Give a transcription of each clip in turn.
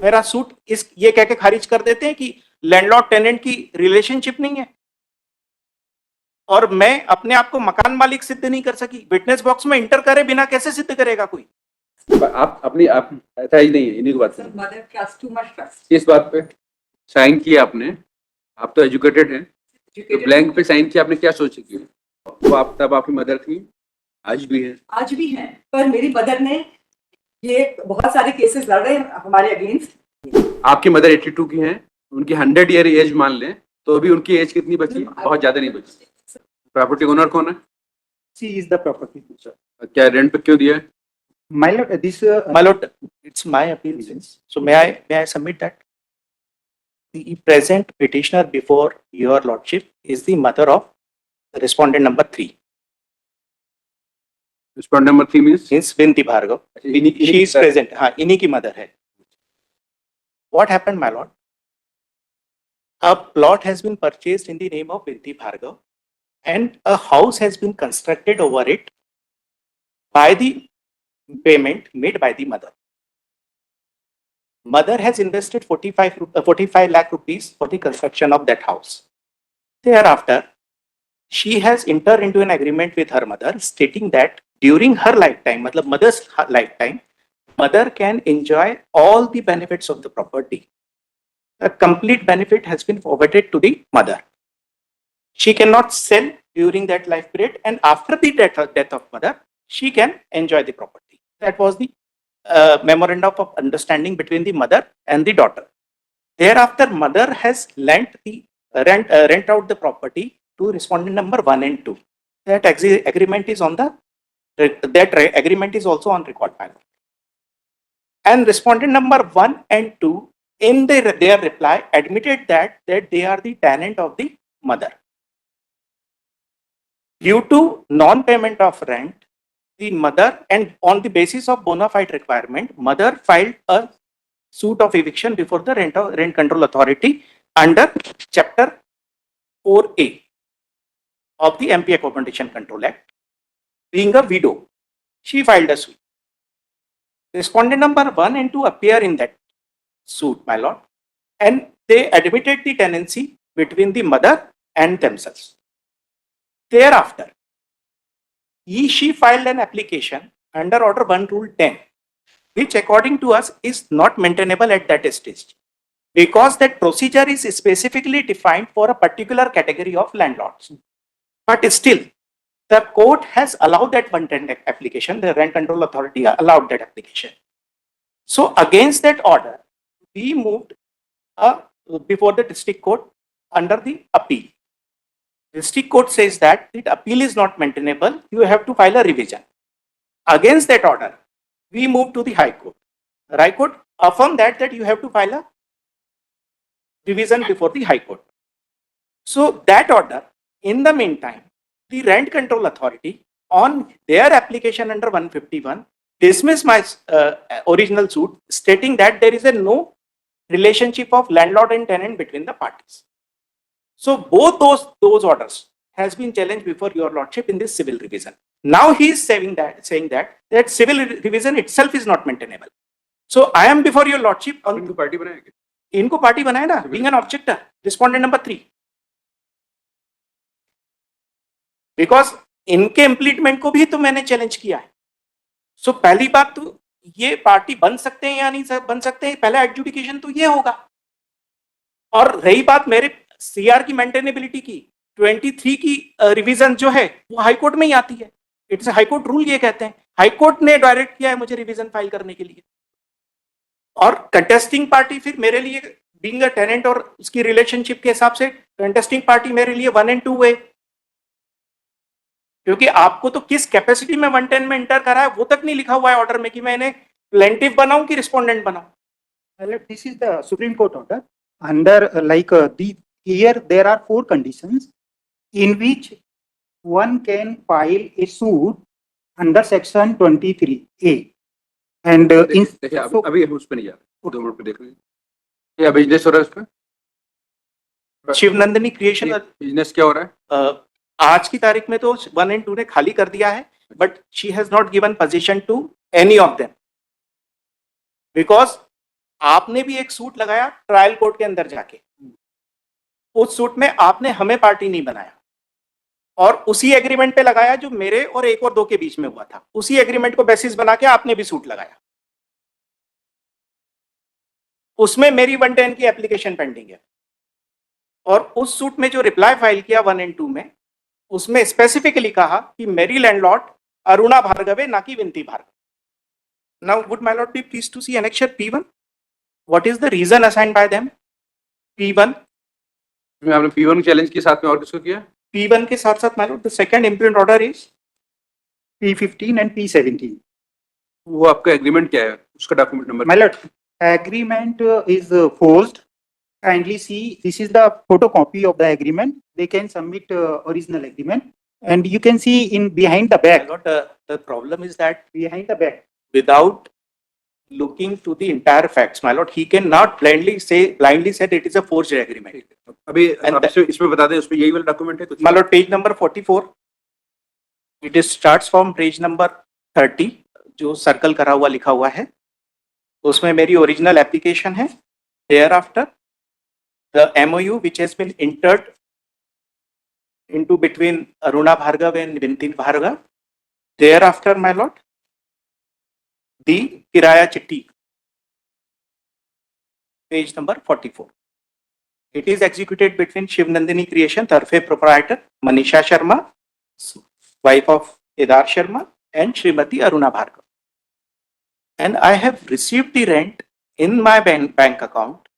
मेरा सूट इस ये कह के खारिज कर देते हैं कि लैंडलॉर्ड टेनेंट की रिलेशनशिप नहीं है, और मैं अपने आप को मकान मालिक सिद्ध नहीं कर सकी, विटनेस बॉक्स में इंटर करे बिना कैसे सिद्ध करेगा कोई? आप अपनी आप ऐसा ही नहीं है, इन्हीं की बात Sir, mother trust too much trust. इस बात पे साइन किया आपने, आप तो एजुकेटेड हैं, तो ब्लैंक पे साइन किया आपने, क्या सोच की? तो आप तब आपकी मदर थी, आज भी है? आज भी हैं, पर मेरी मदर ने ये बहुत सारे केसेस लड़ रहे हैं हमारे अगेंस्ट। आपकी मदर 82 की हैं, उनकी 100 ईयर एज मान लें तो अभी उनकी एज कितनी बची? बहुत ज्यादा नहीं बची। प्रॉपर्टी ओनर कौन है? She is the property. क्या रेंट पे क्यों दिया है? My lord, my lord, it's my appeal. So may I submit that the present petitioner before your lordship is the mother of respondent number 3. Respondent number 3 means Vinti Bhargav. She is present. हाँ, इन्हीं की mother है. What happened, my lord? A plot has been purchased in the name of Vinti Bhargav, and a house has been constructed over it by the payment made by the mother. Mother has invested 45 lakh rupees for the construction of that house. Thereafter, she has entered into an agreement with her mother stating that during her lifetime, matlab mother's lifetime, mother can enjoy all the benefits of the property. A complete benefit has been forwarded to the mother. She cannot sell during that life period, and after the death of mother, she can enjoy the property. That was the memorandum of understanding between the mother and the daughter. Thereafter, mother has rent out the property to respondent number 1 and 2. That agreement is on that agreement is also on record panel. And respondent number 1 and 2 in their reply admitted that they are the tenant of the mother. Due to non-payment of rent, the mother, and on the basis of bona fide requirement, mother filed a suit of eviction before the Rent Control Authority under Chapter 4A of the MPA Competition Control Act. Being a widow, she filed a suit. Respondent number 1 and 2 appear in that suit, my lord, and they admitted the tenancy between the mother and themselves. Thereafter, she filed an application under Order 1 Rule 10, which according to us is not maintainable at that stage, because that procedure is specifically defined for a particular category of landlords. But still, the court has allowed that 110 application, the Rent Control Authority allowed that application. So against that order, we moved before the district court under the appeal. District court says that the appeal is not maintainable, you have to file a revision. Against that order, we moved to the High Court. The High Court affirmed that you have to file a revision before the High Court. So that order, in the meantime, the Rent Control Authority on their application under 151 dismissed my original suit, stating that there is no relationship of landlord and tenant between the parties. So both those orders has been challenged before your lordship in this civil revision. Now he is saying that civil revision itself is not maintainable. So I am before your lordship on इनको party बनाएंगे? इनको party बनाए ना, being an objector, respondent number 3. Because इनके इम्प्लीटमेंट को भी तो मैंने चैलेंज किया है. So पहली बात तो ये पार्टी बन सकते हैं या नहीं बन सकते हैं, पहला एडजुडिकेशन तो ये होगा. और रही बात मेरे सीआर की मेंटेनेबिलिटी की, 23 की रिवीजन जो है वो हाई कोर्ट में ही आती है. इट्स हाई कोर्ट रूल, ये कहते हैं. हाई कोर्ट ने डायरेक्ट किया है मुझे रिवीजन फाइल करने के लिए. और कंटेस्टिंग पार्टी फिर मेरे लिए बीइंग अ टेनेंट और उसकी रिलेशनशिप के हिसाब से कंटेस्टिंग पार्टी मेरे लिए 1 and 2 है. क्योंकि आपको तो किस कैपेसिटी में 110 में इंटर करा है वो तक नहीं लिखा हुआ है ऑर्डर में कि मैं इन्हें प्लेंटिफ बनाऊं कि रिस्पोंडेंट बनाऊं. This is the Supreme Court order. Under here there are 4 conditions in which one can file a suit under section 23A. And देखिए अभी उस पे नहीं जा रहे, 2 मिनट पे देख लीजिए. ये बिजनेस हो रहा है उस पे? शिवनंदिनी क्रिएशन बिजनेस क्या हो रहा है? आज की तारीख में तो 1 and 2 ने खाली कर दिया है, but she has not given position to any of them, because आपने भी एक सूट लगाया ट्रायल कोर्ट के अंदर जाके, उस सूट में आपने हमें पार्टी नहीं बनाया और उसी एग्रीमेंट पे लगाया जो मेरे और एक और दो के बीच में हुआ था, उसी एग्रीमेंट को बेसिस बना के आपने भी सूट लगाया। उसमें मेरी 110 की एप्लीकेशन पेंडिंग है और उस सूट में जो रिप्लाई फाइल किया 1 और 2 में, उसमें स्पेसिफिकली कहा कि मेरी लैंडलॉर्ड अरुणा भार्गव है, ना कि विनती Bhargav. Now would my lord be please to see annexure P1, what is the reason assigned by them? P1 इसमें आपने P1 चैलेंज के साथ में और किसको किया? P1 के साथ साथ my Lord the second implement order is P15 and P17. वो आपका एग्रीमेंट क्या है, उसका document number? My lord, agreement is forged. Kindly see, this is the photocopy of the agreement. They can submit original agreement, and you can see in behind the My back. lord, the problem is that Behind the back. without looking to the entire facts, my lord, he cannot blindly say that it is a forged agreement. अभी And आप इसमें बता दें, उसमें यही वाला document है कुछ? My lord, page number 44, it is starts from page number 30, जो सर्कल करा हुआ लिखा हुआ है, उसमें मेरी ओरिजिनल एप्लीकेशन है। Thereafter, the MOU which has been entered into between Aruna Bhargav and Vintin Bhargav. Thereafter, my lord, the Kiraya Chitti, page number 44. It is executed between Shiv Nandini Creation, Tarfe proprietor, Manisha Sharma, wife of Kedar Sharma, and Srimati Aruna Bhargav. And I have received the rent in my bank account.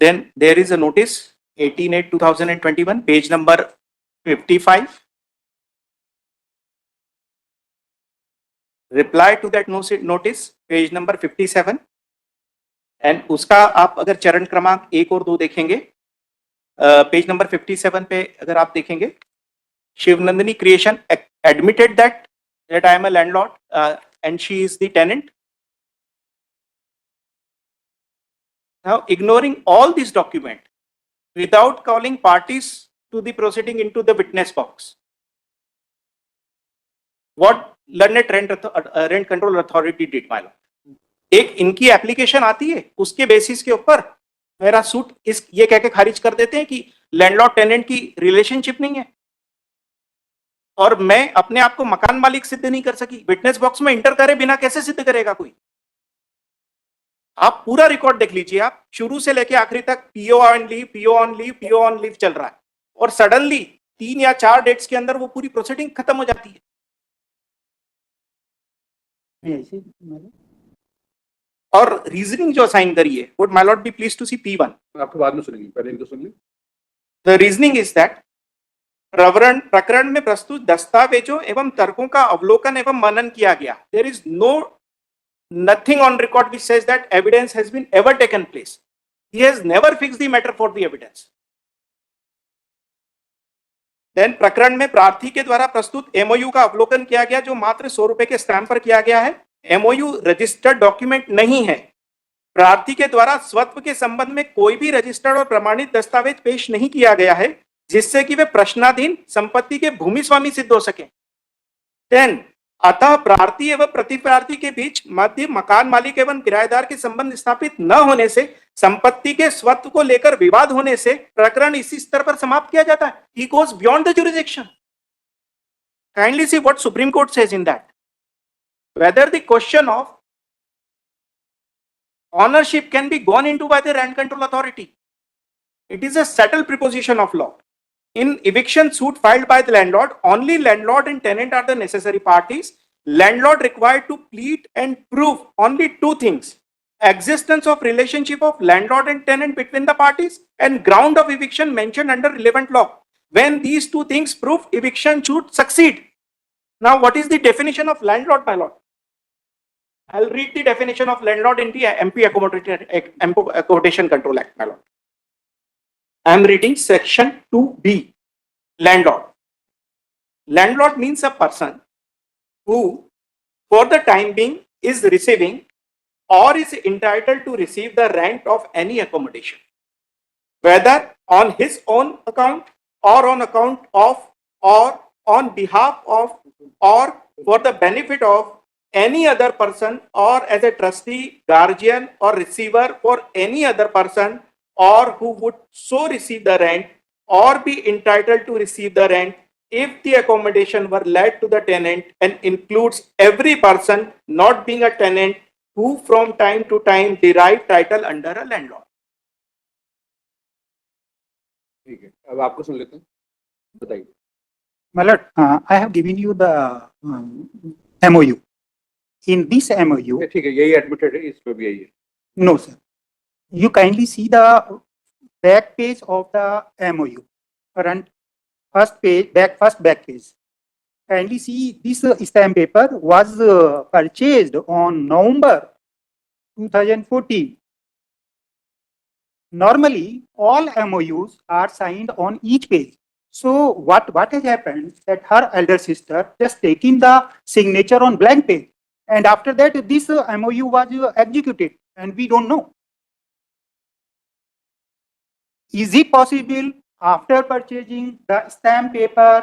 Then there is a notice, 18/8/2021, page number 55. Reply to that notice, page number 57. And उसका आप अगर चरण क्रमांक 1 और 2 देखेंगे, page number 57 पे अगर आप देखेंगे, शिवनंदिनी creation admitted that I am a landlord and she is the tenant. Now, ignoring all these documents without calling parties to the proceeding into the witness box, what learned rent control authority did, my lord? एक इनकी application आती है, उसके basis के ऊपर मेरा suit इस ये कह के खारिज कर देते हैं कि लैंडलॉर्ड टेनेंट की रिलेशनशिप नहीं है और मैं अपने आप को मकान मालिक सिद्ध नहीं कर सकी। विटनेस बॉक्स में इंटर करे बिना कैसे सिद्ध करेगा कोई? आप पूरा रिकॉर्ड देख लीजिए, आप शुरू से लेके आखिरी तक PO on leave, PO on leave, PO on leave चल रहा है और सडनली 3 या 4 डेट्स के अंदर वो पूरी प्रोसीडिंग खत्म हो जाती है। और रीजनिंग जो असाइन करी है, would my lord be please to see P1। आपको बाद में सुनेंगे, पहले इनको सुन लें। द रीजनिंग इज दैट प्रकरण में प्रस्तुत दस्तावेजों एवं तर्कों का अवलोकन एवं मनन किया गया। There is nothing on record which says that evidence has been ever taken place. He has never fixed the matter for the evidence. Then प्रकरण में प्रार्थी के द्वारा प्रस्तुत MOU का अवलोकन किया गया जो मात्र 100 रुपए के स्टैंप पर किया गया है। MOU रजिस्टर्ड डॉक्यूमेंट नहीं है। प्रार्थी के द्वारा स्वत्व के संबंध में कोई भी रजिस्टर्ड और प्रमाणित दस्तावेज पेश नहीं किया गया है जिससे कि वे प्रश्नाधीन संपत्ति के भूमि स्वामी सिद्ध हो सके। देन अतः प्रार्थी एवं प्रतिप्रार्थी के बीच मध्य मकान मालिक एवं किराएदार के संबंध स्थापित न होने से संपत्ति के स्वत्व को लेकर विवाद होने से प्रकरण इसी स्तर पर समाप्त किया जाता है। He goes beyond the jurisdiction. Kindly see what Supreme Court says in that. Whether the question of ownership can be gone into by the rent control authority. It is a settled proposition of law. In eviction suit filed by the landlord, only landlord and tenant are the necessary parties. Landlord required to plead and prove only 2 things: existence of relationship of landlord and tenant between the parties and ground of eviction mentioned under relevant law. When these 2 things prove, eviction should succeed. Now, what is the definition of landlord, my lord? I'll read the definition of landlord in the MP Accommodation Control Act, my lord. I'm reading section 2B. Landlord. Landlord means a person who, for the time being, is receiving or is entitled to receive the rent of any accommodation, whether on his own account or on account of or on behalf of or for the benefit of any other person or as a trustee, guardian or receiver for any other person or who would so receive the rent or be entitled to receive the rent if the accommodation were let to the tenant and includes every person not being a tenant who from time to time derive title under a landlord. ठीक है, अब आपको सुन लेते हैं, बताइए। My lord, I have given you the MOU. In this MOU, ठीक है, यही एडमिटेड है, इसमें भी यही है। no sir. You kindly see the back page of the MOU. Front first page, first back page. Kindly see this stamp paper was purchased on November 2014. Normally, all MOUs are signed on each page. So what has happened that her elder sister just taking the signature on blank page, and after that this MOU was executed, and we don't know. Is it possible after purchasing the stamp paper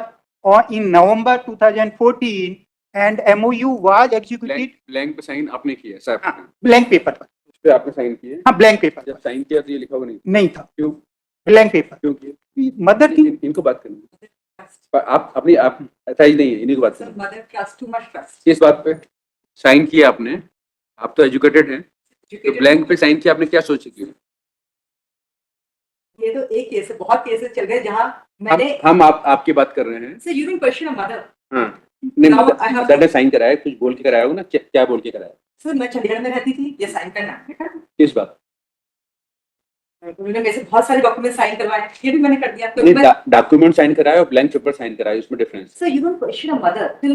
or in November 2014 and MOU was executed? Blank पे sign आपने किया sir? हाँ, blank paper पर। उस पे आपने sign किया? हाँ, blank paper जब साइन किया तो ये लिखा हुआ नहीं नहीं था। क्यों? Blank paper। क्यों किया? मदर की इनको बात करनी, आप अपनी आप ऐसा नहीं है, इन्हीं को बात Sir, करनी। mother trust too much trust. किस बात पे साइन किया आपने? आप तो एजुकेटेड हैं, तो ब्लैंक पे साइन किया आपने, क्या सोच की? ये तो एक केस है, बहुत केसेस चल गए जहाँ मैंने हम आपकी बात कर रहे हैं। Sir you question of mother. हाँ, नहीं Now, मतलब I have- सर ने साइन कराया, कुछ बोल के कराया होगा ना, क्या बोल के कराया? सर मैं चंडीगढ़ में रहती थी, ये साइन करना किस बात? उन्होंने मेरे से बहुत सारे डॉक्यूमेंट साइन करवाए, ये भी मैंने कर दिया। नहीं, डॉक्यूमेंट साइन कराया और ब्लैंक पेपर साइन कराया, उसमें difference. Sir you don't question a mother till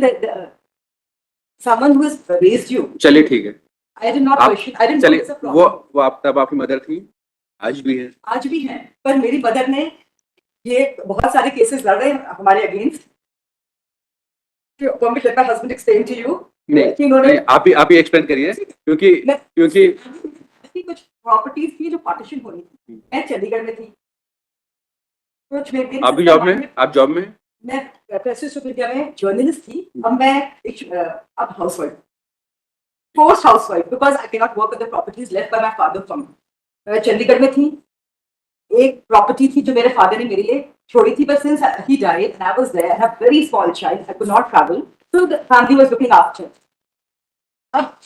someone who has raised you. चलिए ठीक है, I did not आप- question. I didn't know चलिए it's a problem. वो आप तब आपकी मदर थी, आज भी है। आज भी हैं, पर मेरी मदर ने ये बहुत सारे केसेस लड़ रहे हैं हमारे against. Want me to let my husband explain to you? नहीं, कि उन्होंने नहीं, आप ही एक्सप्लेन करिए, क्योंकि कुछ प्रॉपर्टीज थी जो पार्टीशन होनी थी। मैं चंडीगढ़ में थी, कुछ मेरे आप भी जॉब में, आप जॉब में, मैं प्रेस विश्वविद्यालय में जर्नलिस्ट थी। अब मैं अब housewife, post housewife, because I can not work with the properties left by my father from. मैं चंडीगढ़ में थी, एक प्रॉपर्टी थी जो मेरे फादर ने मेरे लिए छोड़ी थी, but since he died and I was there, I have very small child, I could not travel, so the family was looking after. अब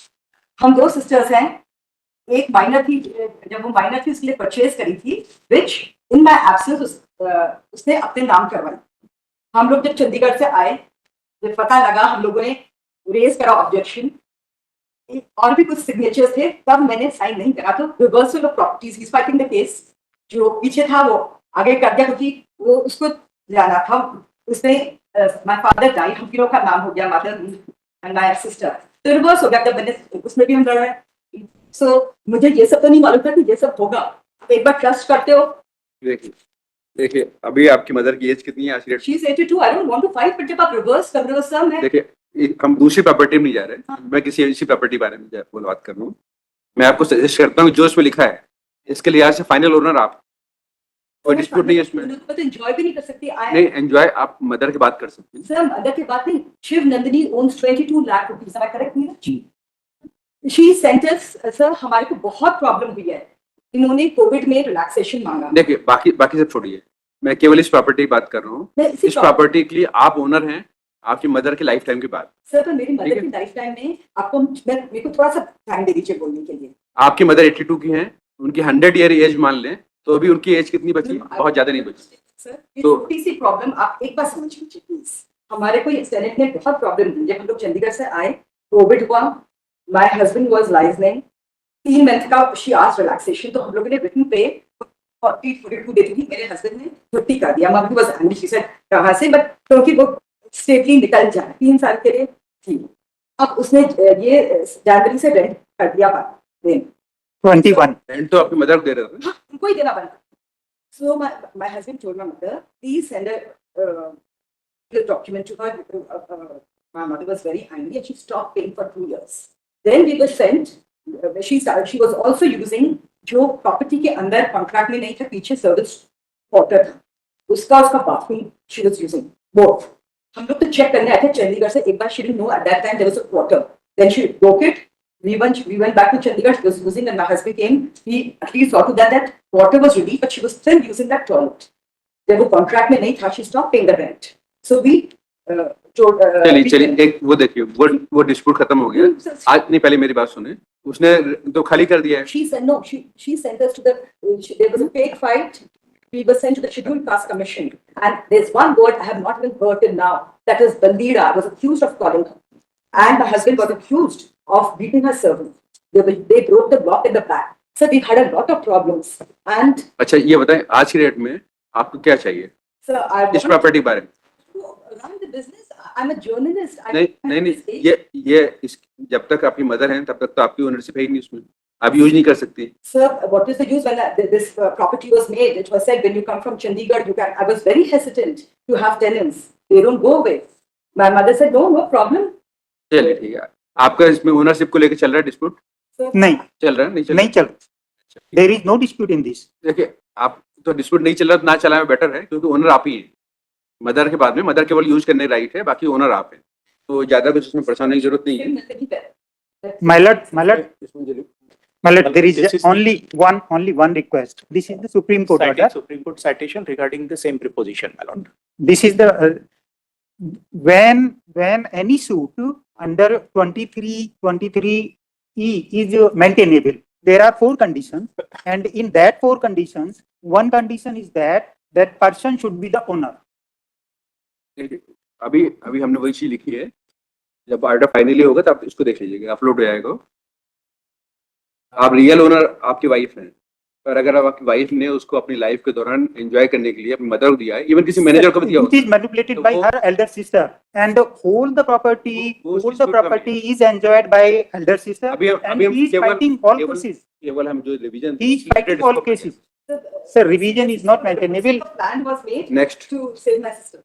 हम दो सिस्टर्स हैं, एक माइनर थी, जब वो माइनर थी उसके लिए परचेज करी थी, विच इन माय एब्सेंस उसने अपने नाम करवाई। हम लोग जब चंडीगढ़ से आए, जब पता लगा, हम लोगों ने रेज करा ऑब्जेक्शन, और भी कुछ सिग्नेचर्स थे, तब मैंने साइन नहीं करा। तो reversal of properties is fighting the case. जो पीछे था वो आगे कर दिया, क्योंकि वो उसको जाना था। उसने माय फादर डाइड, हम तीनों का नाम हो गया, मदर एंड माय सिस्टर, तो रिवर्स हो गया। जब मैंने उसमें भी हम लड़ रहे हैं, सो मुझे ये सब तो नहीं मालूम था कि ये सब होगा। एक बार ट्रस्ट करते हो। देखिए अभी आपकी मदर की एज कितनी है आज? She is 82, I don't want to fight, but जब आप रिवर्स कर रहे हो सर, मैं देखिए हम दूसरी प्रॉपर्टी में नहीं जा रहे, हाँ। मैं किसी ऐसी प्रॉपर्टी बारे में बात कर रहा हूँ। मैं आपको सजेस्ट करता हूँ जो इसमें लिखा है, इसके लिहाज से फाइनल ओनर आप, और डिस्प्यूट नहीं है इसमें। तो एंजॉय भी नहीं कर सकती। नहीं, एंजॉय आप मदर की बात कर सकते हैं। सर मदर की बात नहीं, Shiv Nandini owns 22 lakh rupees, am I correct Neeraj? She sent us, sir हमारे को बहुत प्रॉब्लम हुई है, इन्होंने कोविड में रिलैक्सेशन मांगा। देखिए बाकी सब छोड़िए, मैं केवल इस प्रॉपर्टी की बात कर रहा हूँ। मैं इसी इस प्रॉपर्टी के लिए आप ओनर हैं, आपकी मदर के लाइफ टाइम के बाद। सर पर मेरी ठीक मदर है। की लाइफ टाइम में आपको मेरे को थोड़ा सा टाइम दे दीजिए बोलने के लिए। आपकी मदर 82 की हैं, उनकी 100 ईयर एज मान लें, तो अभी उनकी एज कितनी बची? बहुत ज्यादा नहीं बची। सर ये तो- छोटी सी प्रॉब्लम आप एक बार समझ लीजिए प्लीज। हमारे को इस टेनेंट ने बहुत प्रॉब्लम दी। जब हम लोग चंडीगढ़ से आए, कोविड हुआ, my husband was liaisoning, 3 month का शी आस्क्ड रिलैक्सेशन, तो हम लोगों ने रिटन पे 42 देती थी, मेरे हस्बैंड ने 50 कर दिया। Mummy was angry, she said कहां से, बट क्योंकि वो स्टेटली निकल जाए 3 साल के लिए थी। अब उसने ये जनवरी से रेंट कर दिया, 21. रेंट तो आपकी मदर दे रहे थे। हाँ, उनको ही देना बनता। So my husband told my mother, please send the document to her. My mother was very angry and she stopped paying for 2 years. Then we were sent. She was also using जो property के अंदर contract में नहीं था, पीछे service quarter था, उसका bathroom she was using both. हम लोग तो चेक करने आए थे चंडीगढ़ से एक बार। she didn't know at that time there was a quarter. Then she broke it. We went back to Chandigarh. She was using, and my husband came. He at least saw to that water was released, but she was still using that toilet. जब वो contract में नहीं था, she stopped paying the rent. So we चलिए चलिए एक वो देखिए वो डिस्प्यूट खत्म हो गया आज नहीं पहले मेरी बात सुने उसने तो खाली कर दिया है She said no. She sent us to the. There was a fake fight. We were sent to the Scheduled Caste Commission, and there's one word I have not even heard till now. That is Bandira was accused of calling her, and my husband was accused of beating her servant. They broke the block in the back. So we've had a lot of problems, and अच्छा ये बताएं आज की date में आपको क्या चाहिए sir, I इस want प्रॉपर्टी के बारे में to run the business. I'm a journalist. I नहीं have नहीं to नहीं stay. ये इस जब तक आपकी मदर हैं तब तक तो आपकी ओनरशिप है ही नहीं उसमें आप यूज नहीं कर सकती Sir, what is the use when this property was made? It was said when you come from Chandigarh, you can. I was very hesitant to have tenants. They don't go away. My mother said, no problem. चलिए ठीक है आपका इसमें ownership को लेकर चल रहा है डिस्प्यूट Sir, नहीं चल रहा है नहीं चल नहीं चल there is no dispute in this. देखिए आप तो डिस्प्यूट नहीं चल रहा तो ना चलाए बेटर है क्योंकि ओनर आप ही हैं मदर के बाद में मदर केवल यूज करने राइट है बाकी ओनर आप हैं तो ज्यादा कुछ उसमें परेशान होने की जरूरत नहीं है nothing better. My lord, इसमें चलिए my lord, there is This is- only one request. This is the Supreme Court Citing order. Supreme Court citation regarding the same preposition, my lord. This is the when any suit under 23E is maintainable. There are 4 conditions, and in that 4 conditions, one condition is that person should be the owner. अभी अभी हमने वही चीज लिखी है जब order finally होगा तब इसको देख लीजिएगा अपलोड हो जाएगा आप रियल ओनर आपकी वाइफ हैं पर अगर आप आपकी वाइफ ने उसको अपनी लाइफ के दौरान एंजॉय करने के लिए अपनी मदर को दिया है इवन किसी मैनेजर को भी दिया It is manipulated तो by वो- her elder sister, and whole the property, वो whole dispute the का property is enjoyed by elder sister, अभी and हम he is केवल fighting all केवल- cases. केवल हम जो revision He is fighting all cases. Sir, revision is not maintainable. A plan was made next to save my sister.